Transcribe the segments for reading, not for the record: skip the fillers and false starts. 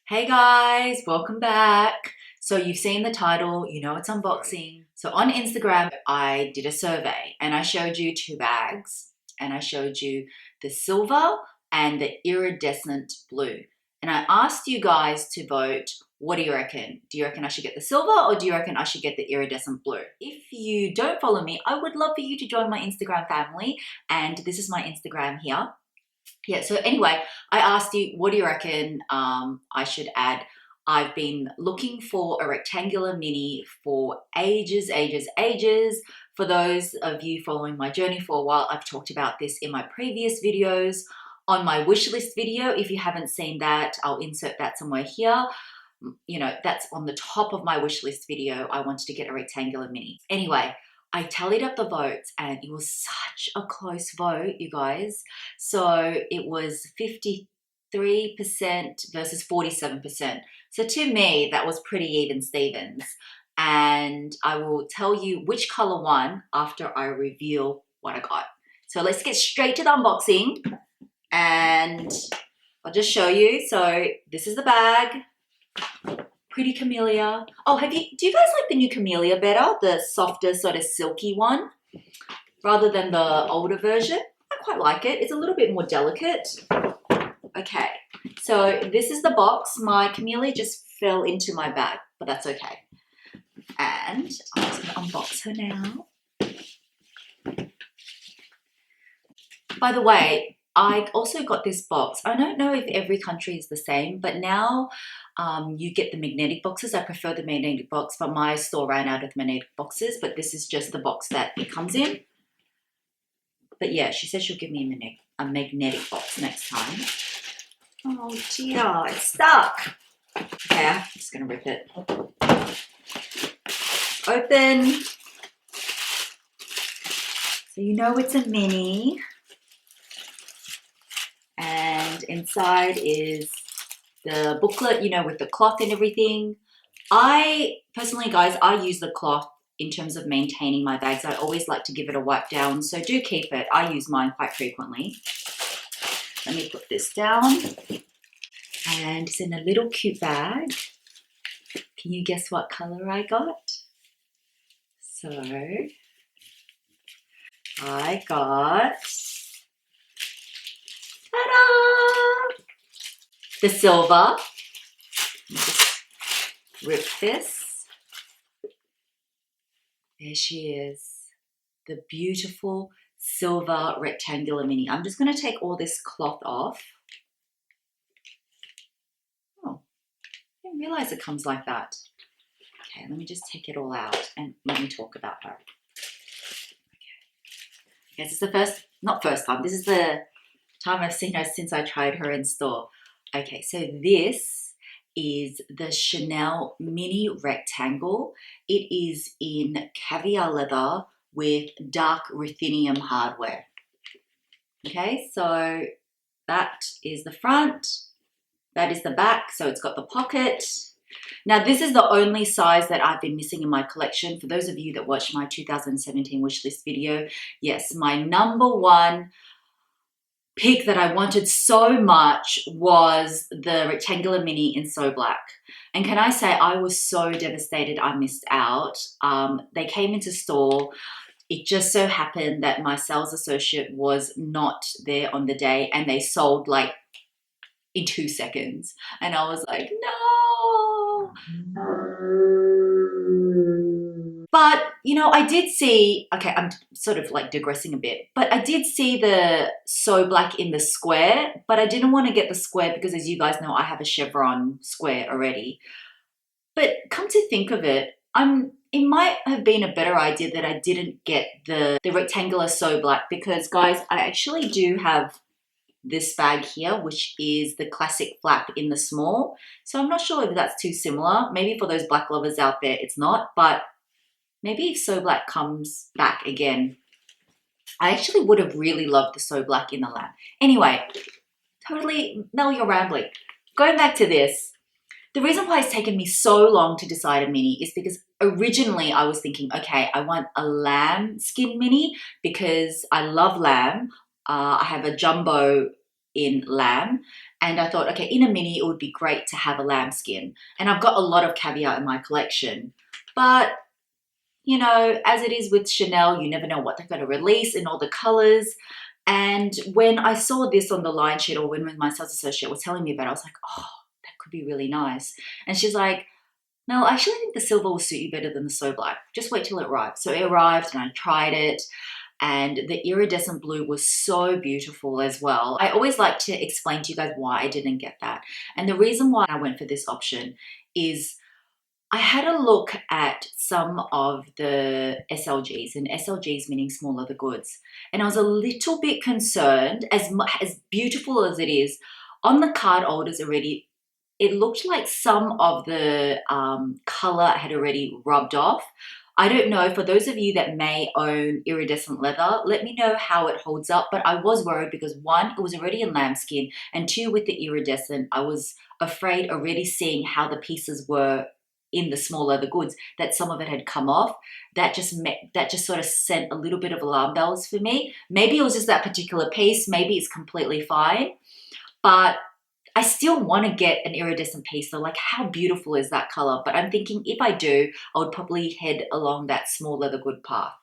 Hey guys, welcome back. So you've seen the title, you know it's unboxing. So on Instagram, I did a survey and I showed you two bags and I showed you the silver and the iridescent blue. And I asked you guys to vote, what do you reckon? Do you reckon I should get the silver or do you reckon I should get the iridescent blue? If you don't follow me, I would love for you to join my Instagram family, and this is my Instagram here. Yeah, so anyway, I asked you, what do you reckon I should add? I've been looking for a rectangular mini for ages, ages, ages. For those of you following my journey for a while, I've talked about this in my previous videos. On my wish list video, if you haven't seen that, I'll insert that somewhere here. You know, that's on the top of my wish list video. I wanted to get a rectangular mini. Anyway, I tallied up the votes and it was such a close vote, you guys. So it was 53% versus 47%. So to me, that was pretty even Stevens. And I will tell you which color won after I reveal what I got. So let's get straight to the unboxing and I'll just show you. So this is the bag. Pretty camellia. Oh, do you guys like the new camellia better? The softer, sort of silky one, rather than the older version? I quite like it. It's a little bit more delicate. Okay, so this is the box. My camellia just fell into my bag, but that's okay. And I'm just gonna unbox her now. By the way, I also got this box. I don't know if every country is the same, but now you get the magnetic boxes. I prefer the magnetic box, but my store ran out of magnetic boxes, but this is just the box that it comes in. But yeah, she said she'll give me a magnetic box next time. Oh dear, it's stuck. Okay, I'm just gonna rip it. Open. So you know it's a mini. And inside is the booklet, you know, with the cloth and everything. I personally, guys, I use the cloth in terms of maintaining my bags. I always like to give it a wipe down, so do keep it. I use mine quite frequently. Let me put this down. And it's in a little cute bag. Can you guess what color I got? So I got, ta-da! The silver. Just rip this. There she is. The beautiful silver rectangular mini. I'm just going to take all this cloth off. Oh, I didn't realize it comes like that. Okay, let me just take it all out and let me talk about her. Okay, this is the first time, this is the time I've seen her since I tried her in store. Okay, so this is the Chanel mini rectangle. It is in caviar leather with dark ruthenium hardware. Okay, so that is the front, that is the back, so it's got the pocket. Now this is the only size that I've been missing in my collection. For those of you that watched my 2017 wishlist video, yes, my number one pick that I wanted so much was the rectangular mini in So Black. And can I say, I was so devastated I missed out. They came into store. It just so happened that my sales associate was not there on the day and they sold like in 2 seconds. And I was like, no. But, you know, I did see, okay, I'm sort of like digressing a bit, but I did see the So Black in the square, but I didn't want to get the square because, as you guys know, I have a chevron square already. But come to think of it, it might have been a better idea that I didn't get the rectangular So Black because, guys, I actually do have this bag here, which is the classic flap in the small. So I'm not sure if that's too similar. Maybe for those black lovers out there, it's not, but maybe if So Black comes back again. I actually would have really loved the So Black in the lamb. Anyway, totally, Mel, you're rambling. Going back to this, the reason why it's taken me so long to decide a mini is because originally I was thinking, okay, I want a lamb skin mini because I love lamb. I have a jumbo in lamb And I thought, okay, in a mini, it would be great to have a lambskin. And I've got a lot of caviar in my collection. But, you know, as it is with Chanel, you never know what they're going to release in all the colors. And when I saw this on the line sheet, or when my sales associate was telling me about it, I was like, oh, that could be really nice. And she's like, no, actually, I think the silver will suit you better than the so black. Just wait till it arrives. So it arrived and I tried it. And the iridescent blue was so beautiful as well. I always like to explain to you guys why I didn't get that. And the reason why I went for this option is I had a look at some of the SLGs, and SLGs meaning small leather goods, and I was a little bit concerned, as beautiful as it is, on the card holders already, it looked like some of the color had already rubbed off. I don't know, for those of you that may own iridescent leather, let me know how it holds up, but I was worried because one, it was already in lambskin, and two, with the iridescent, I was afraid already seeing how the pieces were in the small leather goods, that some of it had come off. That just sort of sent a little bit of alarm bells for me. Maybe it was just that particular piece, maybe it's completely fine, but I still want to get an iridescent piece though. Like, how beautiful is that color? But I'm thinking if I do, I would probably head along that small leather good path.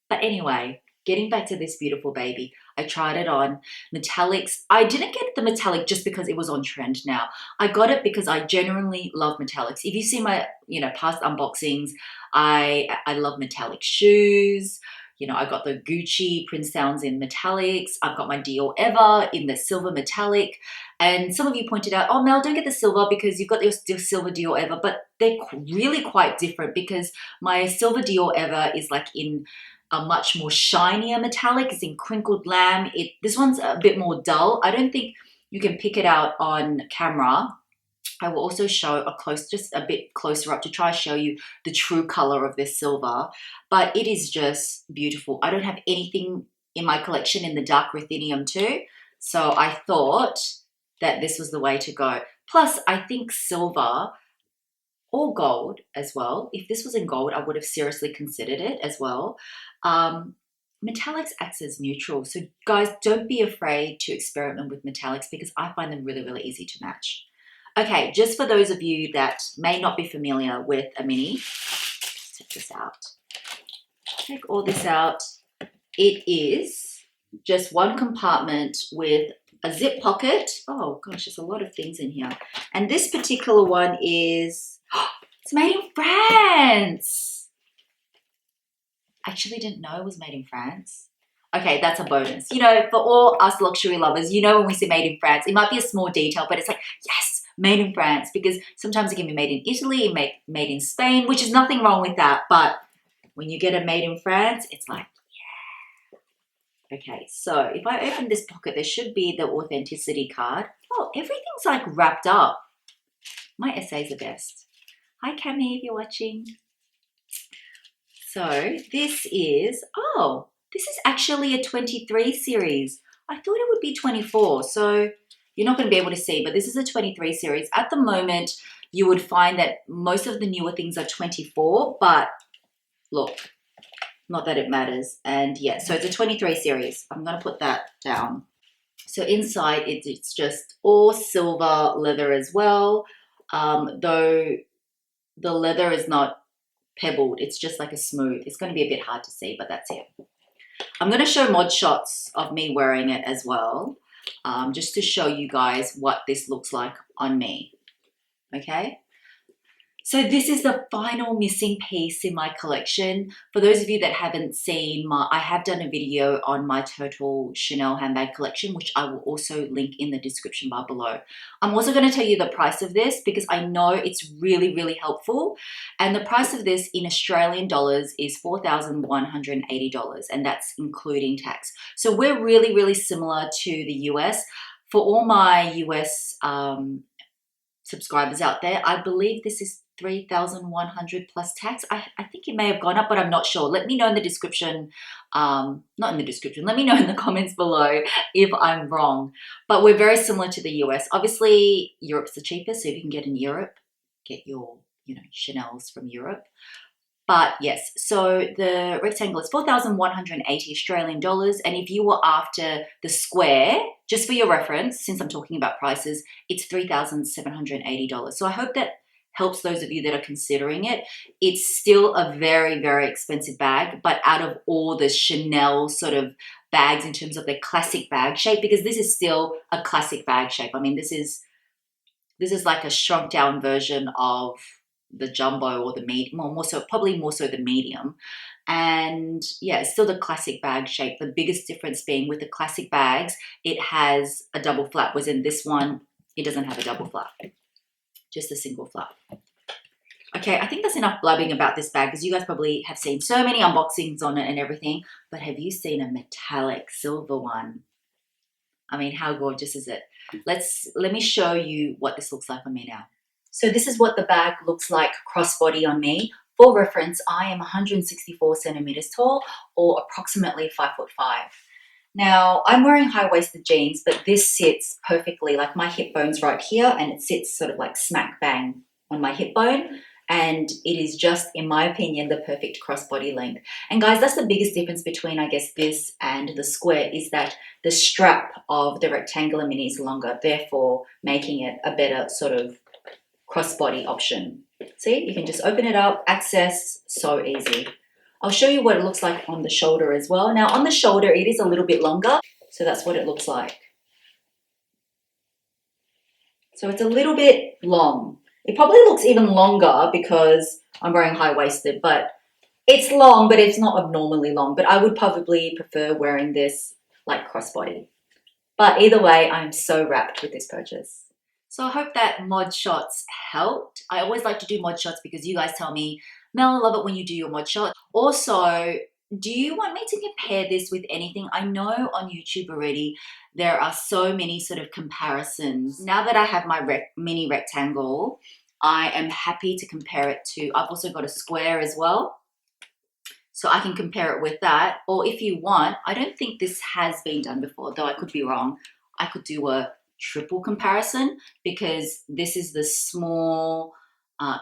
But anyway, getting back to this beautiful baby, I tried it on. Metallics. I didn't get the metallic just because it was on trend now. I got it because I genuinely love metallics. If you see my, past unboxings, I love metallic shoes. I got the Gucci Prince Sounds in metallics. I've got my Dior Ever in the silver metallic. And some of you pointed out, oh, Mel, don't get the silver because you've got your silver Dior Ever. But they're really quite different because my silver Dior Ever is like in a much more shinier metallic. It's in crinkled lamb. This one's a bit more dull. I don't think you can pick it out on camera. I will also show just a bit closer up to try to show you the true color of this silver, but it is just beautiful. I don't have anything in my collection in the dark ruthenium too, so I thought that this was the way to go. Plus, I think silver or gold as well. If this was in gold, I would have seriously considered it as well. Metallics acts as neutral, so guys, don't be afraid to experiment with metallics because I find them really, really easy to match. Okay, just for those of you that may not be familiar with a mini, check this out. Take all this out. It is just one compartment with a zip pocket. Oh gosh, there's a lot of things in here. And this particular one is, it's made in France. Actually didn't know it was made in France. Okay, that's a bonus. For all us luxury lovers, when we say made in France, it might be a small detail, but it's like, yes, made in France, because sometimes it can be made in Italy, made in Spain, which is nothing wrong with that. But when you get a made in France, it's like, yeah. Okay, so if I open this pocket, there should be the authenticity card. Oh, everything's like wrapped up. My essays are best. Hi, Cami, if you're watching. So this is actually a 23 series. I thought it would be 24, so you're not going to be able to see, but this is a 23 series. At the moment, you would find that most of the newer things are 24, but look, not that it matters. And yeah, so it's a 23 series. I'm going to put that down. So inside, it's just all silver leather as well, though the leather is not pebbled. It's just like a smooth. It's going to be a bit hard to see, but that's it. I'm going to show mod shots of me wearing it as well, just to show you guys what this looks like on me. Okay. So this is the final missing piece in my collection. For those of you that haven't seen, I have done a video on my total Chanel handbag collection, which I will also link in the description bar below. I'm also going to tell you the price of this because I know it's really, really helpful. And the price of this in Australian dollars is $4,180, and that's including tax. So we're really, really similar to the US. For all my US subscribers out there, I believe this is 3,100 plus tax. I think it may have gone up, but I'm not sure. Let me know in the description, not in the description, let me know in the comments below if I'm wrong. But we're very similar to the US. Obviously, Europe's the cheapest, so if you can get in Europe, get your, Chanel's from Europe. But yes, so the rectangle is 4,180 Australian dollars. And if you were after the square, just for your reference, since I'm talking about prices, it's $3,780. So I hope that helps those of you that are considering it. It's still a very, very expensive bag, but out of all the Chanel sort of bags in terms of the classic bag shape, because this is still a classic bag shape. I mean, this is like a shrunk down version of the jumbo or the medium, more so, probably more so the medium. And yeah, it's still the classic bag shape. The biggest difference being with the classic bags, it has a double flap, whereas in this one, it doesn't have a double flap, just a single flap. Okay, I think that's enough blabbing about this bag because you guys probably have seen so many unboxings on it and everything, but have you seen a metallic silver one? I mean, how gorgeous is it? Let me show you what this looks like on me now. So this is what the bag looks like crossbody on me. For reference, I am 164 centimeters tall or approximately 5'5". Now, I'm wearing high-waisted jeans, but this sits perfectly, like my hip bone's right here, and it sits sort of like smack bang on my hip bone. And it is just, in my opinion, the perfect crossbody length. And guys, that's the biggest difference between, I guess, this and the square, is that the strap of the rectangular mini is longer, therefore making it a better sort of crossbody option. See, you can just open it up, access, so easy. I'll show you what it looks like on the shoulder as well. Now, on the shoulder, it is a little bit longer, so that's what it looks like. So it's a little bit long. It probably looks even longer because I'm wearing high-waisted, but it's long, but it's not abnormally long. But I would probably prefer wearing this like crossbody. But either way, I'm so wrapped with this purchase. So I hope that mod shots helped. I always like to do mod shots because you guys tell me, Mel, I love it when you do your mod shot. Also, do you want me to compare this with anything? I know on YouTube already there are so many sort of comparisons. Now that I have my mini rectangle, I am happy to compare it to, I've also got a square as well. So I can compare it with that. Or if you want, I don't think this has been done before, though I could be wrong. I could do a triple comparison because this is the small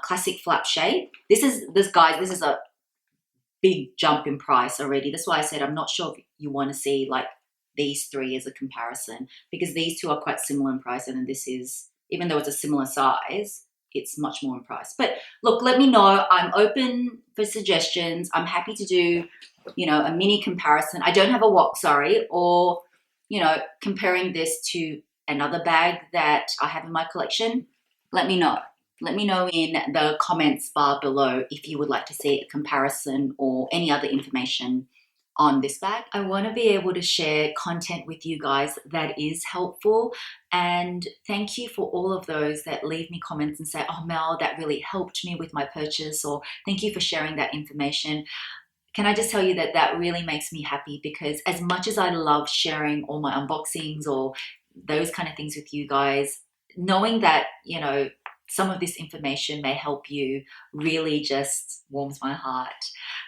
classic flap shape. This is a big jump in price already. That's why I said I'm not sure if you want to see like these three as a comparison, because these two are quite similar in price, and then this is, even though it's a similar size, it's much more in price. But look, let me know. I'm open for suggestions. I'm happy to do, you know, a mini comparison. I don't have a wok, sorry, or, you know, comparing this to another bag that I have in my collection. Let me know. Let me know in the comments bar below if you would like to see a comparison or any other information on this bag. I want to be able to share content with you guys that is helpful, and thank you for all of those that leave me comments and say, oh Mel, that really helped me with my purchase, or thank you for sharing that information. Can I just tell you that that really makes me happy, because as much as I love sharing all my unboxings or those kind of things with you guys, knowing that, you know, some of this information may help you really just warms my heart.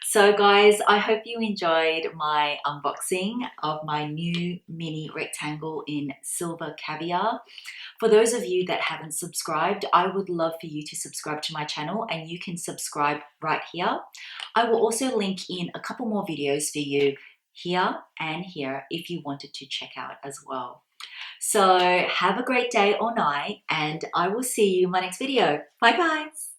So guys, I hope you enjoyed my unboxing of my new mini rectangle in silver caviar. For those of you that haven't subscribed, I would love for you to subscribe to my channel, and you can subscribe right here. I will also link in a couple more videos for you here and here if you wanted to check out as well. So have a great day or night, and I will see you in my next video. Bye guys.